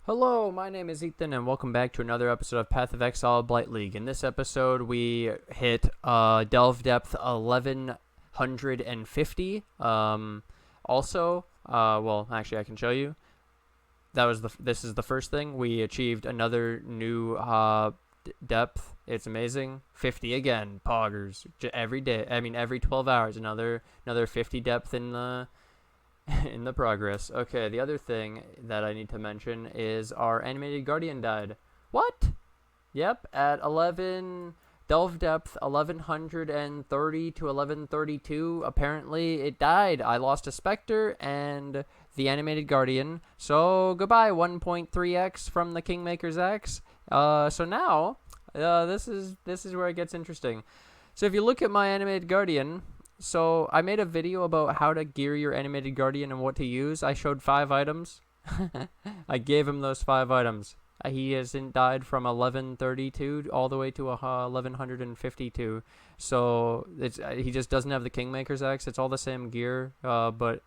Hello, my name is Ethan, and welcome back to another episode of Path of Exile Blight League. In this episode, we hit Delve Depth 1150. Well, actually, I can show you. This is the first thing. We achieved another new depth. It's amazing. 50 again, poggers. Every day. I mean, every 12 hours, another 50 depth in the in the progress. Okay, the other thing that I need to mention is our animated guardian died. What? Yep, at 11 delve depth 1130 to 1132. Apparently it died. I lost a specter and the animated guardian. So goodbye 1.3x from the Kingmaker's Axe. So now this is where it gets interesting. So if you look at my animated guardian, so I made a video about how to gear your animated guardian and what to use. I showed 5 items. I gave him those 5 items. He hasn't died from 1132 all the way to 1152. So he just doesn't have the Kingmaker's Axe. It's all the same gear, but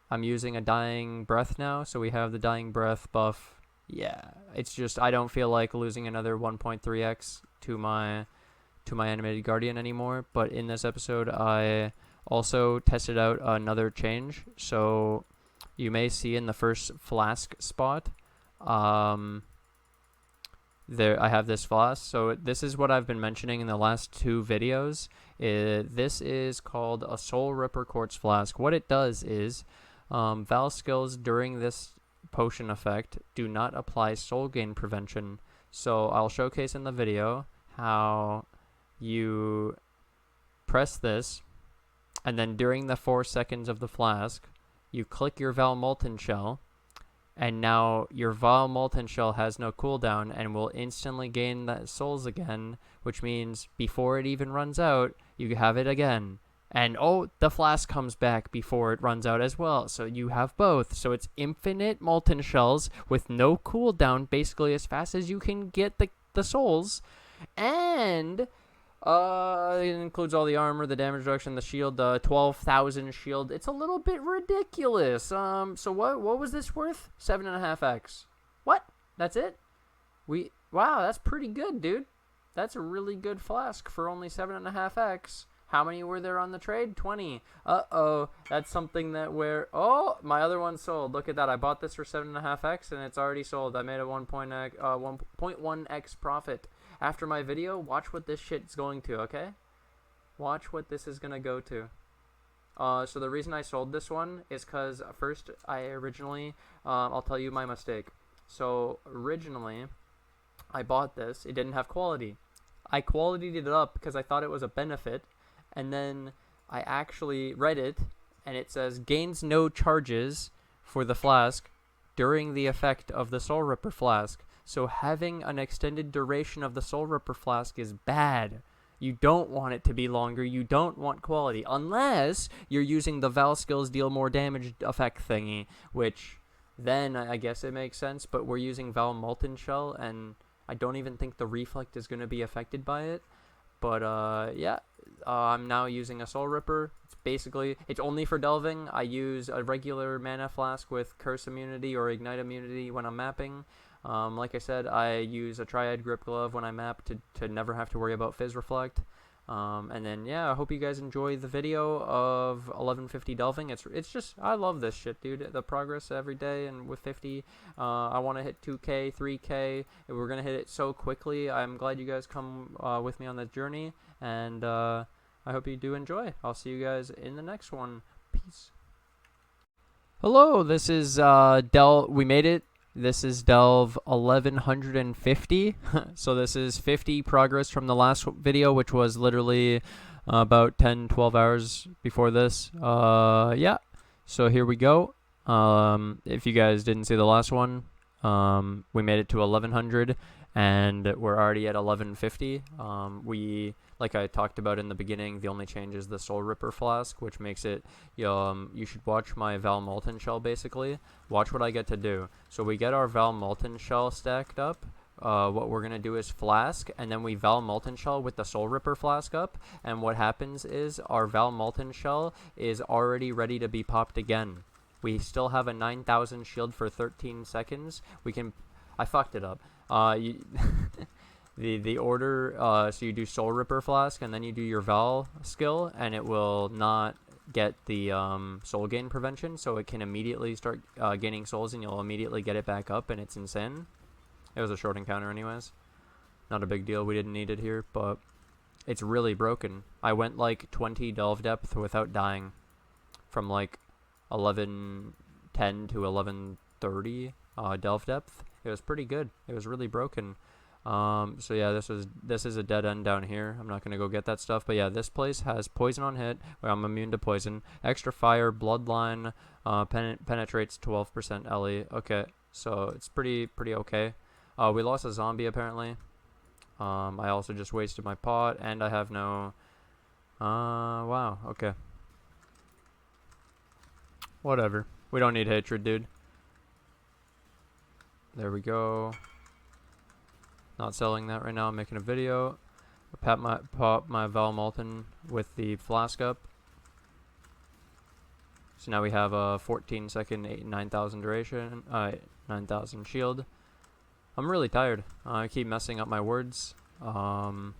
I'm using a Dying Breath now, so we have the Dying Breath buff. Yeah, it's just I don't feel like losing another 1.3x to my animated guardian anymore. But in this episode I also tested out another change. So you may see in the first Flask spot there I have this Flask. So this is what I've been mentioning in the last 2 videos. This is called a Soul Ripper Quartz Flask. What it does is Vaal skills during this potion effect do not apply soul gain prevention. So I'll showcase in the video how you press this, and then during the 4 seconds of the flask, you click your Vaal Molten shell, and now your Vaal Molten shell has no cooldown and will instantly gain the souls again, which means before it even runs out, you have it again. And oh, the flask comes back before it runs out as well, so you have both. So it's infinite molten shells with no cooldown, basically as fast as you can get the souls, and it includes all the armor, the damage reduction, the shield, the 12,000 shield. It's a little bit ridiculous. So what was this worth? 7.5x. What? That's it? Wow, that's pretty good, dude. That's a really good flask for only 7.5x. How many were there on the trade? 20. Uh-oh. That's something that oh, my other one sold. Look at that. I bought this for 7.5x and it's already sold. I made a 1.1x profit. After my video, watch what this shit's going to, okay? Watch what this is going to go to. So the reason I sold this one is because first, I'll tell you my mistake. So originally, I bought this. It didn't have quality. I qualitied it up because I thought it was a benefit. And then I actually read it, and it says, gains no charges for the flask during the effect of the Soul Ripper Flask. So having an extended duration of the Soul Ripper Flask is bad. You don't want it to be longer. You don't want quality. Unless you're using the Vaal skills deal more damage effect thingy, which then I guess it makes sense. But we're using Vaal Molten Shell, and I don't even think the Reflect is going to be affected by it. But yeah, I'm now using a Soul Ripper. It's only for delving. I use a regular mana flask with Curse immunity or Ignite immunity when I'm mapping. Like I said, I use a Triad Grip Glove when I map to never have to worry about Fizz Reflect. And then, yeah, I hope you guys enjoy the video of 1150 delving. It's just, I love this shit, dude. The progress every day, and with 50, I want to hit 2K, 3K. We're going to hit it so quickly. I'm glad you guys come with me on that journey, and I hope you do enjoy. I'll see you guys in the next one. Peace. Hello, this is we made it. This is Delve 1150. So this is 50 progress from the last video, which was literally about 10-12 hours before this. Yeah, so here we go. If you guys didn't see the last one, we made it to 1100 and we're already at 1150. Like I talked about in the beginning, the only change is the Soul Ripper Flask, which makes it, you should watch my Vaal Molten Shell, basically. Watch what I get to do. So we get our Vaal Molten Shell stacked up. What we're going to do is Flask, and then we Vaal Molten Shell with the Soul Ripper Flask up, and what happens is our Vaal Molten Shell is already ready to be popped again. We still have a 9,000 shield for 13 seconds. We can... I fucked it up. The order, so you do Soul Ripper Flask, and then you do your Vaal skill, and it will not get the soul gain prevention, so it can immediately start gaining souls, and you'll immediately get it back up, and it's insane. It was a short encounter anyways. Not a big deal, we didn't need it here, but it's really broken. I went like 20 delve depth without dying, from like 11:10 to 11:30 delve depth. It was pretty good. It was really broken. So yeah, this is a dead end down here. I'm not gonna go get that stuff, but yeah, this place has poison on hit, where I'm immune to poison. Extra fire, bloodline, penetrates 12% LE. Okay, so it's pretty okay. We lost a zombie apparently. I also just wasted my pot, and I have no. Wow. Okay. Whatever. We don't need hatred, dude. There we go. Not selling that right now. I'm making a video. Pop my Vaal Molten with the flask up. So now we have a 14 second 9,000 duration, 9,000 shield. I'm really tired. I keep messing up my words. I'm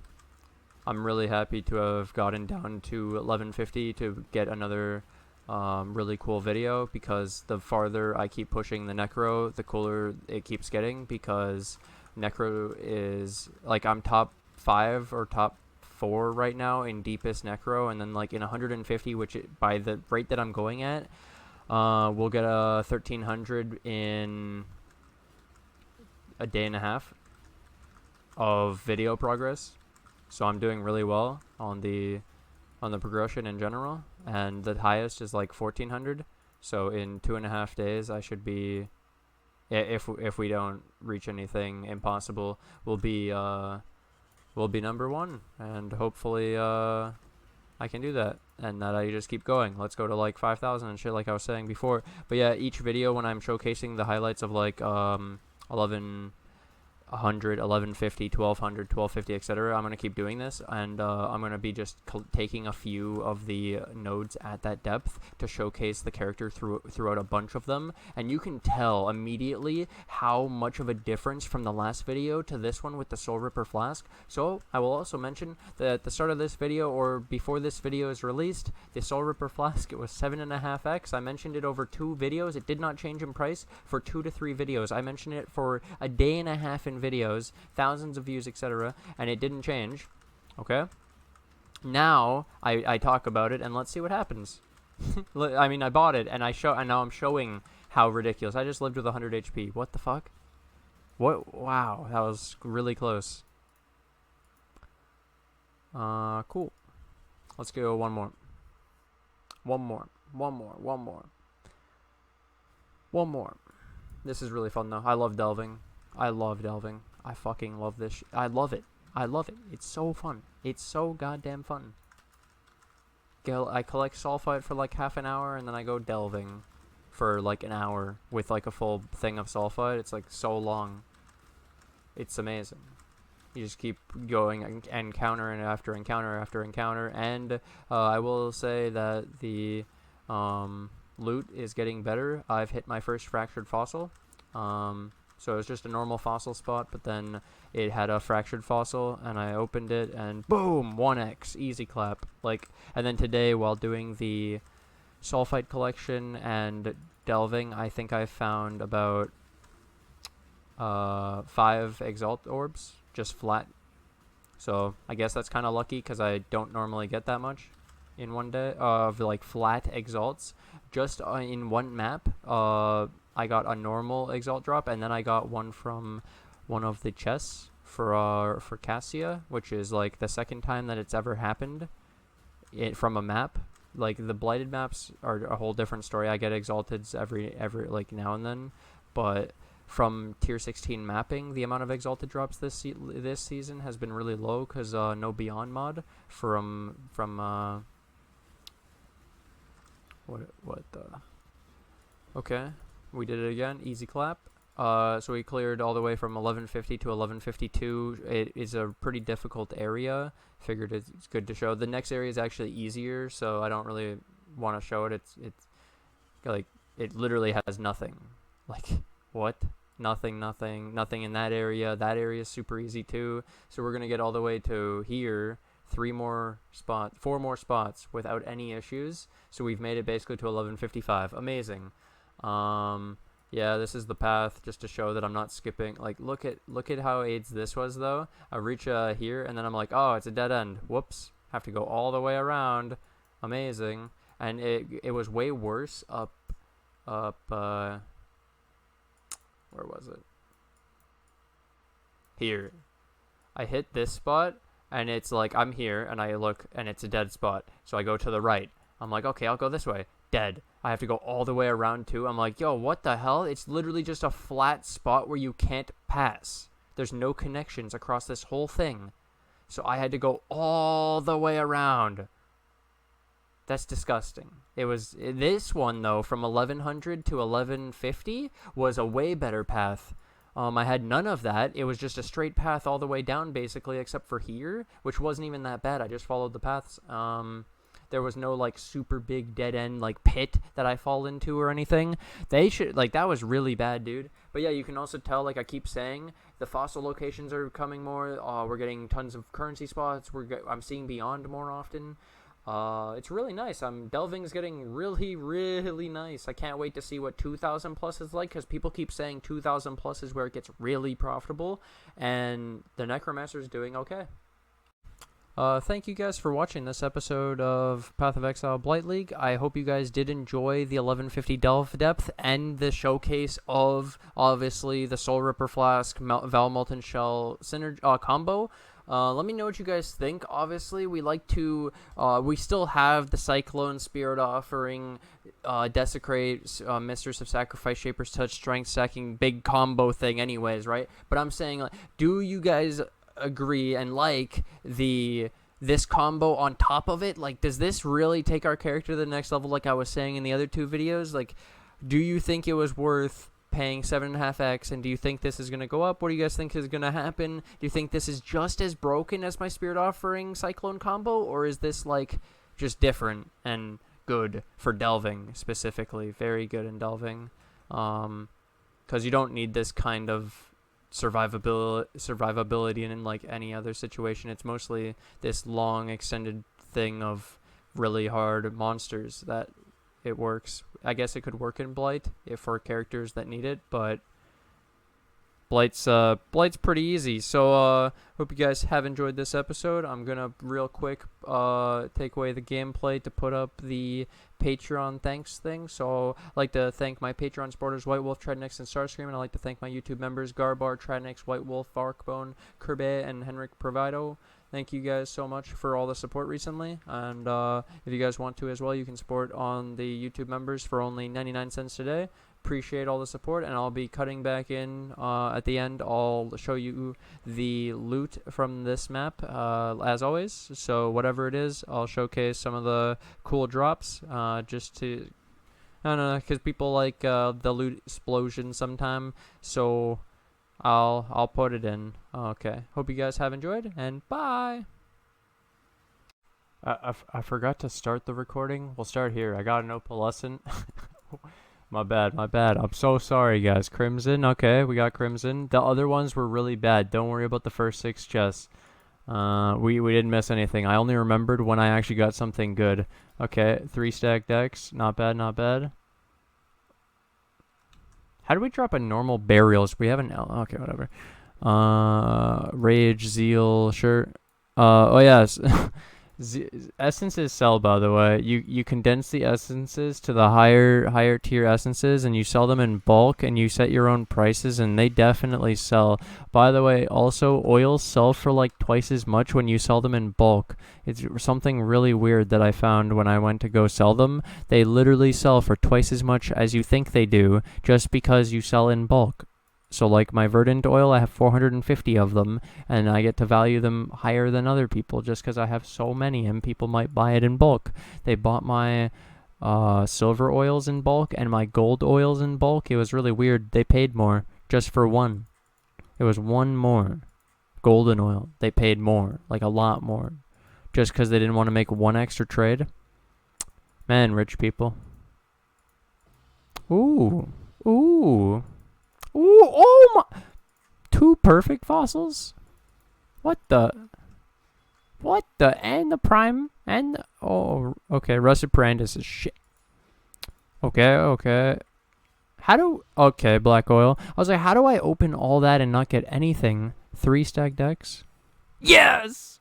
really happy to have gotten down to 1150 to get another really cool video, because the farther I keep pushing the Necro, the cooler it keeps getting, because Necro is, like, I'm top 5 or top 4 right now in deepest Necro, and then like in 150, which by the rate that I'm going at, we'll get a 1300 in a day and a half of video progress. So I'm doing really well on the progression in general, and the highest is like 1400. So in 2.5 days I should be, if we don't reach anything impossible, we'll be number 1, and hopefully I can do that, and that I just keep going. Let's go to like 5,000 and shit, like I was saying before. But yeah, each video when I'm showcasing the highlights of like 1100, 1150, 1200, 1250, etc. I'm going to keep doing this, and I'm going to be just taking a few of the nodes at that depth to showcase the character throughout a bunch of them, and you can tell immediately how much of a difference from the last video to this one with the Soul Ripper Flask. So I will also mention that at the start of this video, or before this video is released, the Soul Ripper Flask, it was 7.5x. I mentioned it over 2 videos. It did not change in price for 2 to 3 videos. I mentioned it for a day and a half in videos, thousands of views, etc., and it didn't change. Okay, now I talk about it, and let's see what happens. I mean, I bought it, and now I'm showing how ridiculous. I just lived with 100 HP. What the fuck? What? Wow, that was really close. Cool. Let's go one more. This is really fun though. I love delving. I fucking love this. I love it. It's so fun. It's so goddamn fun. I collect sulfite for like half an hour, and then I go delving for like an hour with like a full thing of sulfite. It's like so long. It's amazing. You just keep going, encounter after encounter after encounter, and I will say that the loot is getting better. I've hit my first fractured fossil. So it was just a normal fossil spot, but then it had a fractured fossil, and I opened it, and boom, 1x, easy clap. Like, and then today, while doing the sulfite collection and delving, I think I found about 5 exalt orbs, just flat. So I guess that's kind of lucky, because I don't normally get that much in one day of like flat exalts. Just in one map, I got a normal exalt drop, and then I got one from one of the chests for Cassia, which is like the second time that it's ever happened from a map. Like the blighted maps are a whole different story. I get exalteds every like now and then, but from tier 16 mapping, the amount of exalted drops this season has been really low, because no Beyond mod from what the. Okay, we did it again. Easy clap. So we cleared all the way from 1150 to 1152. It is a pretty difficult area. Figured it's good to show. The next area is actually easier, so I don't really want to show it. It's like it literally has nothing. Like, what? Nothing in that area. That area is super easy too. So we're gonna get all the way to here, 4 more spots without any issues. So we've made it basically to 1155. Amazing. Yeah, this is the path, just to show that I'm not skipping. Like, look at how AIDS this was though. I reach here, and then I'm like, oh, it's a dead end. Whoops. Have to go all the way around. Amazing. And it was way worse up. Where was it? Here. I hit this spot, and it's like, I'm here, and I look, and it's a dead spot. So I go to the right. I'm like, okay, I'll go this way. Dead. I have to go all the way around too. I'm like, yo, what the hell? It's literally just a flat spot where you can't pass. There's no connections across this whole thing. So I had to go all the way around. That's disgusting. It was this one though, from 1100 to 1150 was a way better path. I had none of that. It was just a straight path all the way down basically, except for here, which wasn't even that bad. I just followed the paths. There was no like super big dead end like pit that I fall into or anything. They should like that was really bad, dude. But yeah, you can also tell, like I keep saying, the fossil locations are coming more. We're getting tons of currency spots. I'm seeing beyond more often. It's really nice. Delving's getting really, really nice. I can't wait to see what 2,000 plus is like, because people keep saying 2,000 plus is where it gets really profitable, and the Necromancer is doing okay. Thank you guys for watching this episode of Path of Exile Blight League. I hope you guys did enjoy the 1150 Delve Depth and the showcase of, obviously, the Soul Ripper Flask, Vaal Molten Shell combo. Let me know what you guys think. Obviously, we like to, we still have the Cyclone, Spirit Offering, Desecrate, Mistress of Sacrifice, Shaper's Touch, Strength Stacking, big combo thing anyways, right? But I'm saying, like, do you guys agree and like this combo on top of it? Like, does this really take our character to the next level, like I was saying in the other 2 videos? Like, do you think it was worth paying 7.5x, and do you think this is going to go up? What do you guys think is going to happen? Do you think this is just as broken as my Spirit Offering Cyclone combo, or is this like just different and good for delving specifically? Very good in delving, because you don't need this kind of survivability in like any other situation. It's mostly this long extended thing of really hard monsters that it works. I guess it could work in Blight if for characters that need it, but Blight's pretty easy. So hope you guys have enjoyed this episode. I'm gonna real quick take away the gameplay to put up the Patreon thanks thing. So I'd like to thank my Patreon supporters, White Wolf, Treadnix, and Starscream, and I'd like to thank my YouTube members, Garbar, Treadnix, White Wolf, Farkbone, Kirby, and Henrik Provido. Thank you guys so much for all the support recently, and if you guys want to as well, you can support on the YouTube members for only 99 cents today. Appreciate all the support, and I'll be cutting back in at the end. I'll show you the loot from this map as always. So whatever it is, I'll showcase some of the cool drops just to, I don't know, because people like the loot explosion sometime. So I'll put it in. Okay. Hope you guys have enjoyed, and bye. I forgot to start the recording. We'll start here. I got an opalescent. My bad. I'm so sorry, guys. Crimson. Okay, we got Crimson. The other ones were really bad. Don't worry about the first 6 chests. We didn't miss anything. I only remembered when I actually got something good. Okay, 3 stack decks. Not bad. How do we drop a normal burials? We have an L. Okay, whatever. Rage, Zeal, sure. Oh yes. Essences sell, by the way. You condense the essences to the higher tier essences, and you sell them in bulk, and you set your own prices, and they definitely sell. By the way, also oils sell for like twice as much when you sell them in bulk. It's something really weird that I found when I went to go sell them. They literally sell for twice as much as you think they do, just because you sell in bulk. So like my Verdant oil, I have 450 of them, and I get to value them higher than other people just because I have so many, and people might buy it in bulk. They bought my silver oils in bulk and my gold oils in bulk. It was really weird. They paid more just for one. It was one more. Golden oil. They paid more, like a lot more, just because they didn't want to make one extra trade. Man, rich people. Ooh. Ooh. Ooh. Oh my. 2 perfect fossils? What the? What the? And the prime? And the, oh, okay. Rusted Brandis is shit. Okay, okay. How do... Okay, black oil. I was like, how do I open all that and not get anything? 3 stack decks? Yes!